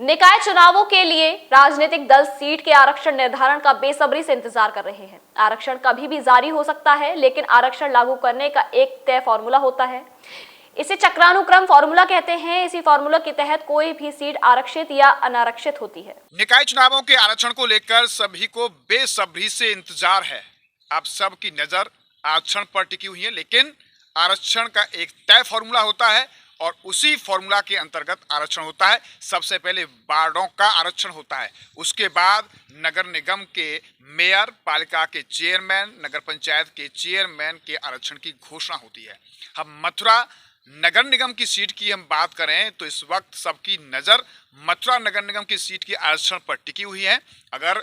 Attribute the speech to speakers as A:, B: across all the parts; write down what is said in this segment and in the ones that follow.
A: निकाय चुनावों के लिए राजनीतिक दल सीट के आरक्षण निर्धारण का बेसब्री से इंतजार कर रहे हैं। आरक्षण कभी भी जारी हो सकता है, लेकिन आरक्षण लागू करने का एक तय फॉर्मूला होता है। इसे चक्रानुक्रम फॉर्मूला कहते हैं। इसी फॉर्मूला के तहत कोई भी सीट आरक्षित या अनारक्षित होती है।
B: निकाय चुनावों के आरक्षण को लेकर सभी को बेसब्री से इंतजार है। अब सबकी नजर आरक्षण पर टिकी हुई है, लेकिन आरक्षण का एक तय फॉर्मूला होता है और उसी फॉर्मूला के अंतर्गत आरक्षण होता है। सबसे पहले वार्डों का आरक्षण होता है, उसके बाद नगर निगम के मेयर, पालिका के चेयरमैन, नगर पंचायत के चेयरमैन के आरक्षण की घोषणा होती है। हम मथुरा नगर निगम की सीट की हम बात करें तो इस वक्त सबकी नज़र मथुरा नगर निगम की सीट के आरक्षण पर टिकी हुई है। अगर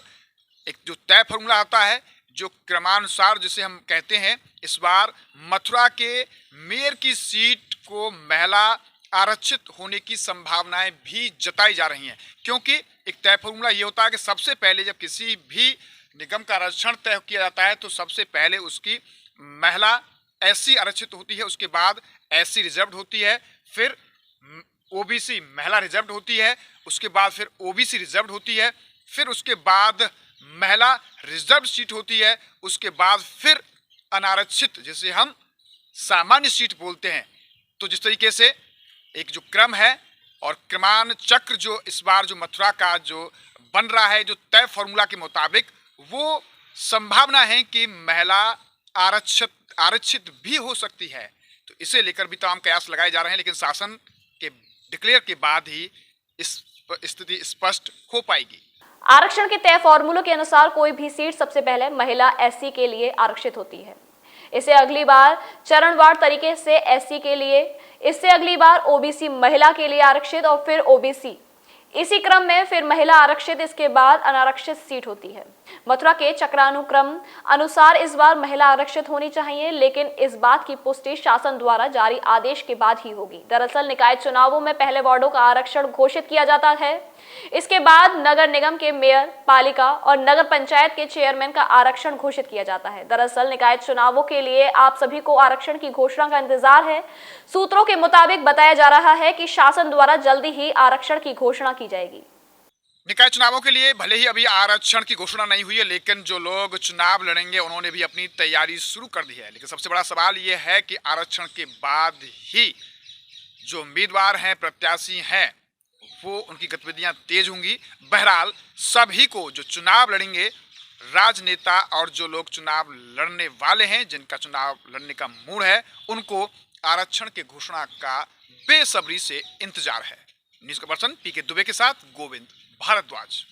B: एक जो तय फॉर्मूला आता है, जो क्रमानुसार जिसे हम कहते हैं, इस बार मथुरा के मेयर की सीट को महिला आरक्षित होने की संभावनाएं भी जताई जा रही हैं, क्योंकि एक तय फॉर्मूला ये होता है कि सबसे पहले जब किसी भी निगम का आरक्षण तय किया जाता है तो सबसे पहले उसकी महिला एससी आरक्षित होती है, उसके बाद एससी रिजर्व्ड होती है, फिर ओबीसी महिला रिजर्व्ड होती है, उसके बाद फिर ओबीसी रिजर्व्ड होती है, फिर उसके बाद महिला रिजर्व सीट होती है, उसके बाद फिर अनारक्षित जिसे हम सामान्य सीट बोलते हैं। तो जिस तरीके से एक जो क्रम है और क्रमान चक्र जो इस बार जो मथुरा का जो बन रहा है, जो तय फॉर्मूला के मुताबिक, वो संभावना है कि महिला आरक्षित भी हो सकती है। तो इसे लेकर भी तमाम कयास लगाए जा रहे हैं, लेकिन शासन के डिक्लेयर के बाद ही इस स्थिति स्पष्ट हो पाएगी।
A: आरक्षण के तय फॉर्मूलों के अनुसार कोई भी सीट सबसे पहले महिला एससी के लिए आरक्षित होती है। इसे अगली बार चरणवार तरीके से एससी के लिए, इससे अगली बार ओबीसी महिला के लिए आरक्षित और फिर ओबीसी। इसी क्रम में फिर महिला आरक्षित, इसके बाद अनारक्षित सीट होती है। मथुरा के चक्रानुक्रम अनुसार इस बार महिला आरक्षित होनी चाहिए, लेकिन इस बात की पुष्टि शासन द्वारा जारी आदेश के बाद ही होगी। दरअसल निकाय चुनावों में पहले वार्डों का आरक्षण घोषित किया जाता है, इसके बाद नगर निगम के मेयर, पालिका और नगर पंचायत के चेयरमैन का आरक्षण घोषित किया जाता है। दरअसल निकाय चुनावों के लिए आप सभी को आरक्षण की घोषणा का इंतजार है। सूत्रों के मुताबिक बताया जा रहा है कि शासन द्वारा जल्दी ही आरक्षण की घोषणा की जाएगी।
B: निकाय चुनावों के लिए भले ही अभी आरक्षण की घोषणा नहीं हुई है, लेकिन जो लोग चुनाव लड़ेंगे उन्होंने भी अपनी तैयारी शुरू कर दी है। लेकिन सबसे बड़ा सवाल ये है कि आरक्षण के बाद ही जो उम्मीदवार हैं, प्रत्याशी हैं, वो उनकी गतिविधियां तेज होंगी। बहरहाल सभी को जो चुनाव लड़ेंगे, राजनेता और जो लोग चुनाव लड़ने वाले हैं, जिनका चुनाव लड़ने का मूड है, उनको आरक्षण के घोषणा का बेसब्री से इंतजार है। न्यूज़ का पर्सन पीके दुबे के साथ गोविंद भारद्वाज।